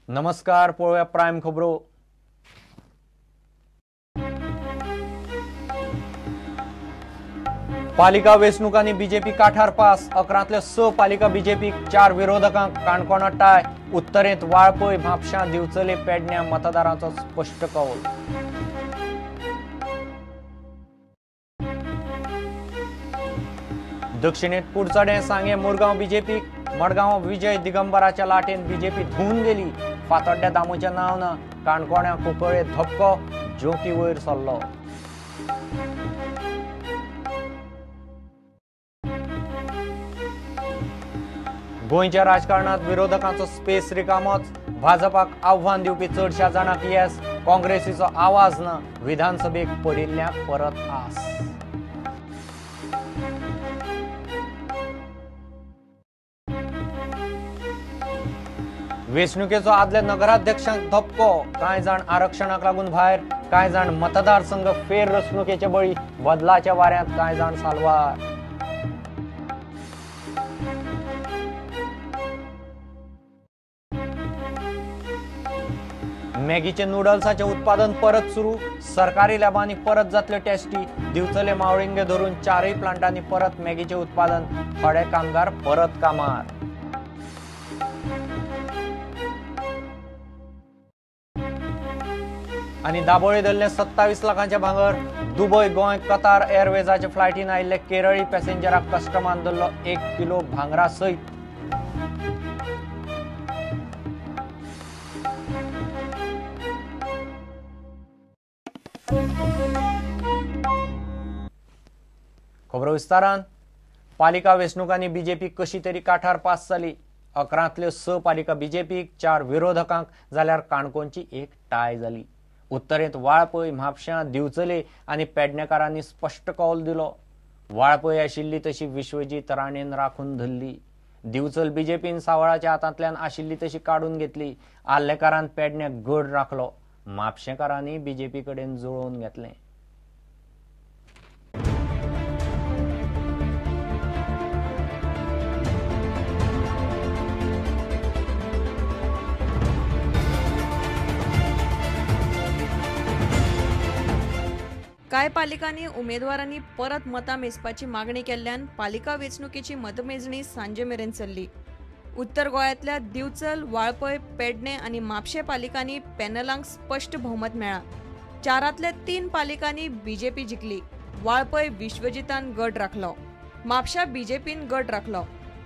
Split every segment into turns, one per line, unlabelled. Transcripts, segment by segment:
नमस्कार, पळोवया प्रायम खबरो। पालिका वेंचणुकांनी बीजेपी काठार पास। 11तले 6 पालिका बीजेपी, 4 विरोधकांक काणकोणा टाय। उत्तरेंत वाळपय, म्हापशां, दिवचले, पेडण्यां मतदारांचो स्पष्ट कौल। दक्षिणेत कुडचडें, सांगे, मुरगांव बीजेपी, मडगांव विजय दिगंबराच्या लाटेन बीजेपी धुवन गेली। फातोड्ड्या दामूच्या नांवना काणकोण्या कुंकळे धपको, जोकी वयर सरलो। गोंयच्या राजकारणात विरोधकांचो स्पेस रिकामोच। भाजपाक आव्हान दिवपी चडशा जाणांक येस, काँग्रेसीचो आवाज ना। विधानसभेक पडिल्ल्या परत आस। वेंचणुकेचो आदले नगराध्यक्षांक धपको। कांय जाण आरक्षणाक लागून भायर, कांय जाण मतदारसंघ फेर रचणुकेचे बळी। बदलाच्या वाऱ्यांत कांय जाण साल्वार। मॅगीचे नूडल्साचे उत्पादन परत सुरू। सरकारी लॅबांनी परत जातले टेस्टी। दिवचले मावळिंगे धरून 4 प्लांटांनी परत मॅगीचे उत्पादन। थोडे कामगार परत कामार। आणि दाबोळे धरले 27 लाखांचे भांगर। दुबय, गोंय, कतार एअरवेजाचे फ्लायटीन आयिल्ले केरळी पॅसेंजराक कस्टमान धरलो 1 किलो भांगरा सयत। खबरो विस्तारान। पालिका वेंचणुकांनी बीजेपी कशी तरी काठार पास जाली। 11तल्यो 6 पालिका बीजेपीक, 4 विरोधकांक, जाल्यार काणकोणची एक टाय जाली। उत्तरेंत वाळपय, म्हापशां, दिवचले आनी पेडणेकारांनी स्पष्ट कौल दिलो। वाळपय आशिल्ली तशी विश्वजीत राणेन राखून धरली। दिवचल बीजेपीन सावळाच्या हातांतल्यान आशिल्ली तशी काडून घेतली। आल्लेकारान पेडण्याक गड राखलो। म्हापशेकारांनी बीजेपी कडेन जुळोवन घेतलें।
कांय पालिकांनी उमेदवारांनी परत मतां मेजपाची मागणी केल्ल्यान पालिका वेंचणुकेची मतमेजणी सांजे मेरेन चल्ली। उत्तर गोंयांतल्या दिवचल, वाळपय, पेडणे आनी म्हापशे पालिकांनी पॅनलांक स्पश्ट भोवमत मेळ्ळा। 4तले 3 पालिकांनी बीजेपी जिखली। वाळपय विश्वजितान गड राखलो। म्हापशा बीजेपीन गड राखलो।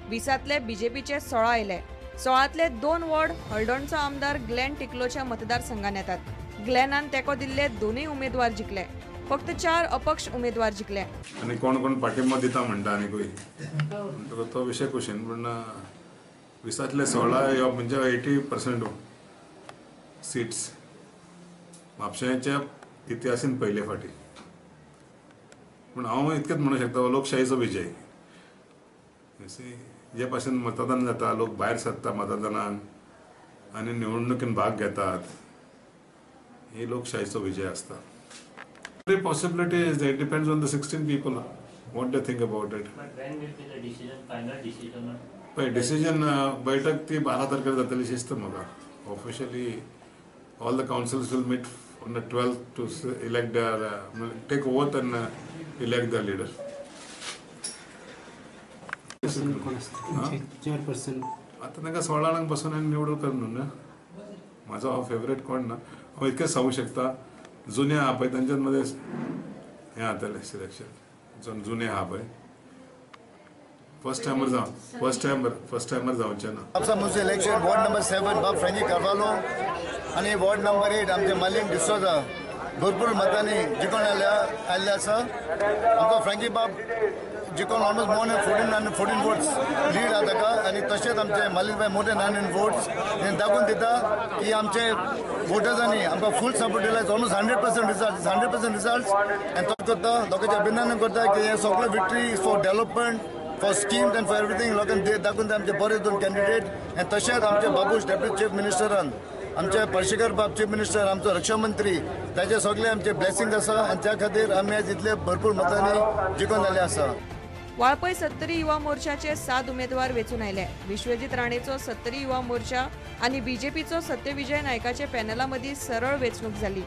20तले बीजेपीचे 16 आयले। 16तले 2 वॉर्ड हळडणचो आमदार ग्लेन टिकलोच्या मतदारसंघात येतात। ग्लेनान तेको दिल्ले दोनूय उमेदवार जिखले। फक्त 4 अपक्ष उमेदवार जिखले।
आणि कोण पाठिंबा दिता म्हणटा आनी तो विषय क्वेश्चन पण 20तले 16 म्हणजे 80% सीट्स म्हापशांच्या इतिहासीन पयले फाटी। पण हांव इतकेंच म्हणू शकता, लोकशाहीचो विजय। जे भाशेन मतदान जाता, लोक भायर सरता मतदानाक आनी निवडणुकीन भाग घेतात, ही लोकशाहीचो विजय आसता। Every possibility is there. It depends on the 16 people what they think about it.
But when will be the decision, final decision?
But decision बैठक ती 12 तारखेर जातली दिसता म्हाका। Officially all the councils will meet on the 12th to elect their take oath and elect the leader.
Chairperson
आता तांकां 16 जाणांक बसून आनी निवडून करून ना। म्हाजो हांव फेवरेट कोण ना, हांव इतकेंच सांगूं शकता, जुने आहा पळय तांच्या मध्ये हें जातलें सिलेक्शन। जुने आहा पळय फर्स्ट टायमर जावचें ना।
आमचा मुझे इलेक्शन वार्ड नंबर 7 बाब फ्रँकी कार्वालो आणि वार्ड नंबर 8 आमचे मालिक डिसोजा भरपूर मतांनी जिखून आयल्ले आसा। आमकां फ्रँकी बाब जिखून almost more than 14 votes lead आहा ताका। आनी तशेंच आमचे मालिक बाय मोर दॅन 9 वोट्स हें दाखोवन दिता की आमचे वोटर्सांनी आमकां फूल सपोर्ट दिला। ऑलमोस्ट 100% रिजल्ट्स आनी तो करता लोकांचे अभिनंदन करता की हे सगळे victory for development, for schemes end for everything लोकांनी दाखोवन आमचे बरे 2 कॅन्डिडेट। आनी तशेंच आमचे बाबूश डेप्युटी चीफ मिनिस्टरान, आमचे पर्शिकर बाब चीफ मिनिस्टर, आमचो रक्षा मंत्री, ताचे सगळे आमचे ब्लेसिंग आसा। आनी त्या खातीर आमी आज इतले भरपूर मतांनी जिखून जाल्ले आसा।
वाळपय 70 युवा मोर्चाचे 7 उमेदवार वेचून आयले. विश्वजित राणेचो 70 युवा मोर्चा आणि बीजेपीचो सत्यविजय नायकाचे पॅनलामदी सरळ वेचणूक जाली.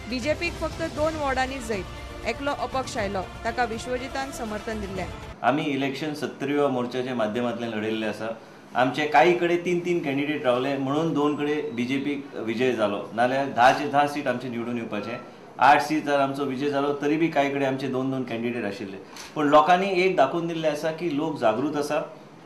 बीजेपीक फक्त 2 वॉर्डांनी जैत एकलो अपक्ष आयलो, ताका विश्वजितान समर्थन दिले.
आम्ही इलेक्शन 70 मोर्चाच्या माध्यमांतल्यान लढयल्ले आसा. आमचे काही कडेन 3 कॅन्डिडेट रावले म्हणून 2 कडेन बीजेपीक विजय जालो, नाल्यार 10चे 10 सीट आमचे निवडून येवपाचे. 8 सीट जर आमचो विजय जालो तरी बी काही कडेन आमचे 2 कॅन्डिडेट आशिल्ले. पण लोकांनी एक दाखोवन दिल्ले आसा की लोक जागृत आसा.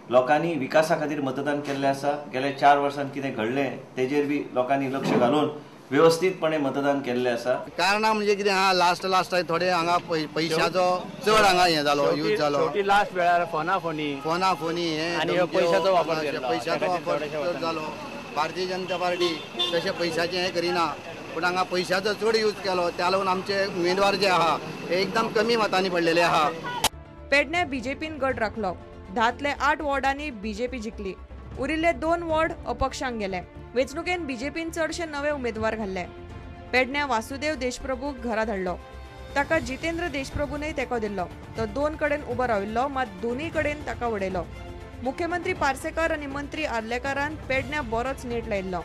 लोकांनी विकासा खातीर मतदान केल्लें आसा. गेल्या 4 वर्सांत कितें घडलें तेजेर बी लोकांनी लक्ष घालून व्यवस्थितपणे मतदान केल्लें आसा.
कारणां म्हणजे कितें आहा, लास्ट थोडे हांगा पयशाचो चड हांगा हें जालो, यूज जालो.
लास्ट वेळार फोनाफोनी
हे
आणि पैशाचो वापर
चड जालो. भारतीय जनता पार्टी तशें पैशाचें हें करिना, पूण हांगा पैशाचो चड यूज केलो. त्या लागून आमचे उमेदवार जे आहा हे एकदम कमी मतांनी पडलेले आहा.
पेडणे बीजेपीन गट राखलो. 10तले 8 वॉर्डांनी बीजेपी जिखली. उरिल्ले 2 वॉर्ड अपक्षांक गेले. वेचणुकेन बीजेपीन चडशे नवे उमेदवार घाल्ले. पेडण्या वासुदेव देशप्रभूक घरा धाडलो. ताका जितेंद्र देशप्रभूनय तेको दिल्लो. तो 2 कडेन उबो राविल्लो, मात दोनूय कडेन ताका उडयलो. मुख्यमंत्री पार्सेकर आनी मंत्री आर्लेकरान पेडण्या बरोच नेट लायिल्लो.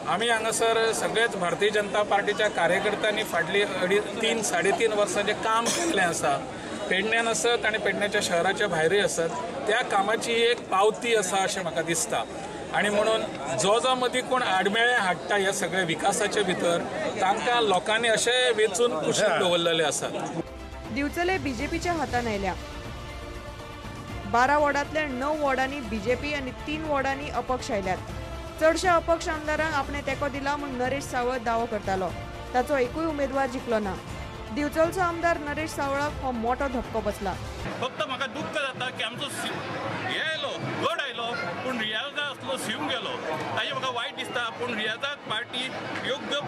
आम्ही हांगासर सगळेच भारतीय जनता पार्टीच्या कार्यकर्त्यांनी फाटली 3-3.5 वर्सां जे काम केल्लें आसा, पेडण्यान आसत आनी पेडण्याच्या शहराच्या भायरूय आसत, त्या कामाची एक पावती आसा अशें म्हाका दिसता. आणि म्हणून जो मदीं कोण आडमेळे हाडटा ह्या सगळ्या विकासाच्या भितर, तांकां लोकांनी अशें वेचून कुशीक दवरलेले आसात.
दिवचले बीजेपीच्या हातान आयल्या. 12 वॉर्डांतल्या 9 वॉर्डांनी बीजेपी आनी 3 वॉर्डांनी अपक्ष आयल्यात. चडशा अपक्ष आमदारांक आपणे तेको दिला म्हूण नरेश सावळ दावो करतालो. ताचो एकूय उमेदवार जिखलो ना. दिवचलचो आमदार नरेश सावळाक हो मोठो धक्को बसला.
फक्त म्हाका दुख्ख जाता की आमचो हे आयलो, गड आयलो, पूण रियाजा असलो शिवून गेलो. ताजें म्हाका वायट दिसता. पूण रियाजाक पार्टी योग्य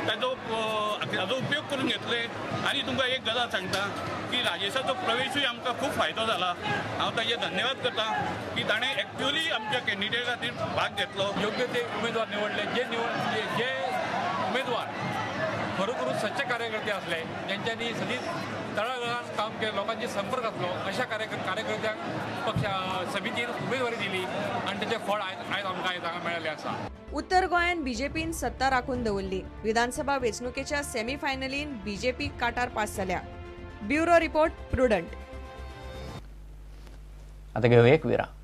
ताजो उपयोग करून घेतले. आनी तुमकां एक गजाल सांगता की राजेशाचो प्रवेशूय आमकां खूब फायदो जाला. हांव ताजे धन्यवाद करता की ताणें एक्च्युअली आमच्या कॅन्डिडेट खातीर भाग घेतलो.
योग्य ते उमेदवार निवडले. जे उमेदवार खरोखर सच्चे कार्यकर्ते असले, ज्यांच्यानी सदीच तळागाळात काम केलं, लोकांचे संपर्क असलो, अशा कार्यकर्त्यांक पक्ष समितीन उमेदवारी दिली आणि त्याचे फळ आयज आमकां हांगा मेळ्ळें आसा.
उत्तर गोंयान बीजेपीन सत्ता राखून दवरली. विधानसभा वेचणुकेच्या सेमीफायनलीन बीजेपी काटार पास जाल्या. Bureau report prudent.
आता घेऊ एक विराम.